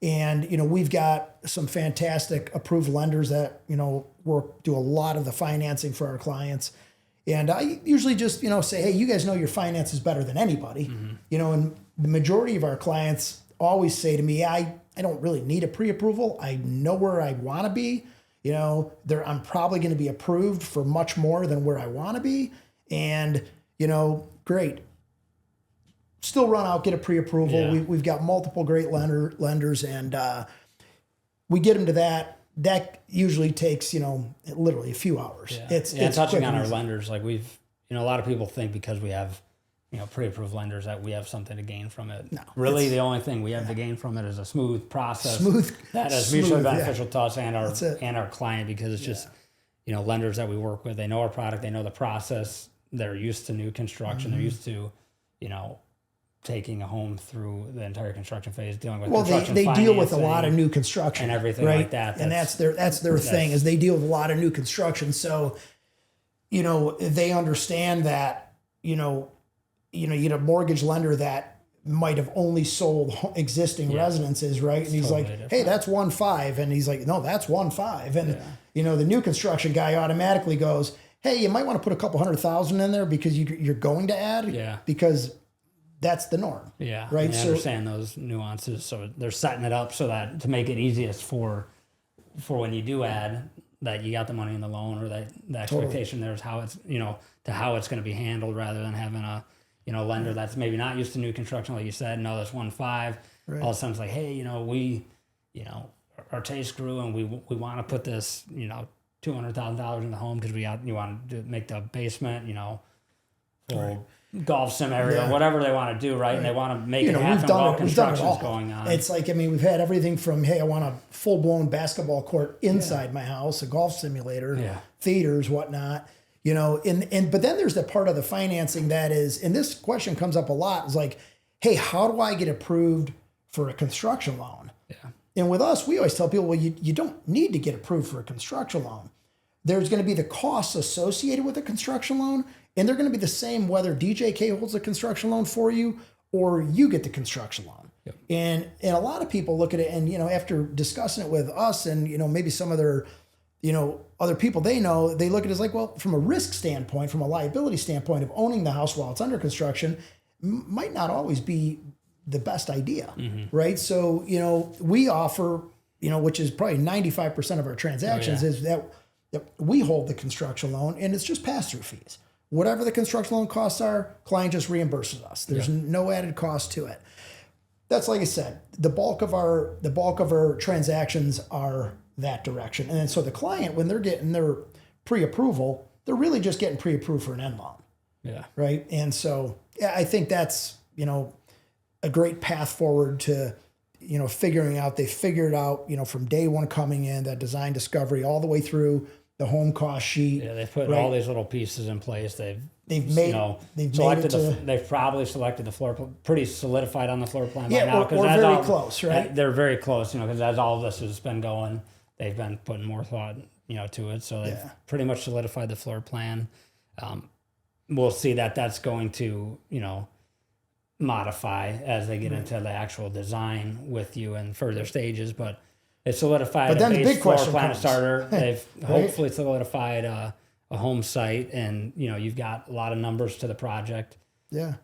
And, we've got some fantastic approved lenders that, do a lot of the financing for our clients. And I usually just, say, hey, you guys know your finances better than anybody. And the majority of our clients always say to me, I don't really need a pre-approval. I know where I want to be. I'm probably going to be approved for much more than where I want to be. And, great. Still run out, get a pre-approval. Yeah. We've got multiple great lenders, and we get them to that. That usually takes, literally a few hours. Yeah. It's touching on our lenders, like we've, a lot of people think because we have, pre-approved lenders that we have something to gain from it. No, really, the only thing we have to gain from it is a smooth process. That is mutually beneficial to us and our client, because it's just, lenders that we work with, they know our product, they know the process, they're used to new construction, they're used to, taking a home through the entire construction phase, dealing with construction they deal with a lot of new construction and everything like that. And that's their thing, is they deal with a lot of new construction. So, they understand that, you get a mortgage lender that might have only sold existing residences, right? And he's totally like, different. Hey, that's 1.5. And he's like, no, that's 1.5. And, the new construction guy automatically goes, hey, you might want to put a couple $100,000 in there because you're going to add, because that's the norm. Yeah. Right. I understand those nuances. So they're setting it up so that to make it easiest for when you do add, that you got the money in the loan, or that the expectation there's how it's, to how it's going to be handled, rather than having a, lender that's maybe not used to new construction, like you said, no, that's 1.5. Right. All of a sudden it's like, hey, we, our taste grew and we want to put this, $200,000 in the home because you want to make the basement, full golf sim area, or whatever they want to do, right? And they want to make it happen while construction's going on. It's like, we've had everything from, hey, I want a full-blown basketball court inside my house, a golf simulator, theaters, whatnot, but then there's the part of the financing that is, and this question comes up a lot, is like, hey, how do I get approved for a construction loan? Yeah. And with us, we always tell people, well, you don't need to get approved for a construction loan. There's going to be the costs associated with a construction loan, and they're going to be the same whether DJK holds a construction loan for you or you get the construction loan. Yep. And a lot of people look at it, and after discussing it with us and maybe some of their other people they know, they look at it as like, well, from a risk standpoint, from a liability standpoint of owning the house while it's under construction, might not always be the best idea, right? So we offer, which is probably 95% of our transactions, is that we hold the construction loan, and it's just pass-through fees. Whatever the construction loan costs are, client just reimburses us. There's no added cost to it. That's, like I said, the bulk of our transactions are that direction. And then so the client, when they're getting their pre-approval, they're really just getting pre-approved for an end loan. Yeah. Right. And so I think that's, a great path forward to, figuring out, they figured out, from day one coming in, that design discovery all the way through the home cost sheet. Yeah, they've put all these little pieces in place. They've probably selected the floor plan, pretty solidified on the floor plan by now. Or very close, right? They're very close, because as all of this has been going, they've been putting more thought, to it. So they've pretty much solidified the floor plan. We'll see that's going to, modify as they get into the actual design with you in further stages, but they solidified a base floor plan starter. They've hopefully solidified a home site, and you've got a lot of numbers to the project. Yeah.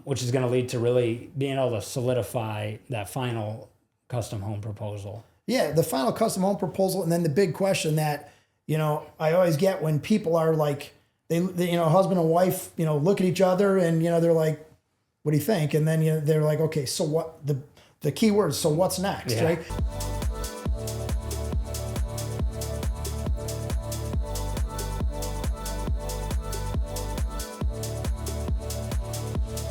Which is going to lead to really being able to solidify that final custom home proposal. Yeah, the final custom home proposal, and then the big question that I always get when people are like, they husband and wife look at each other and they're like, what do you think? And then they're like, okay, so what? The key word is, so what's next, right?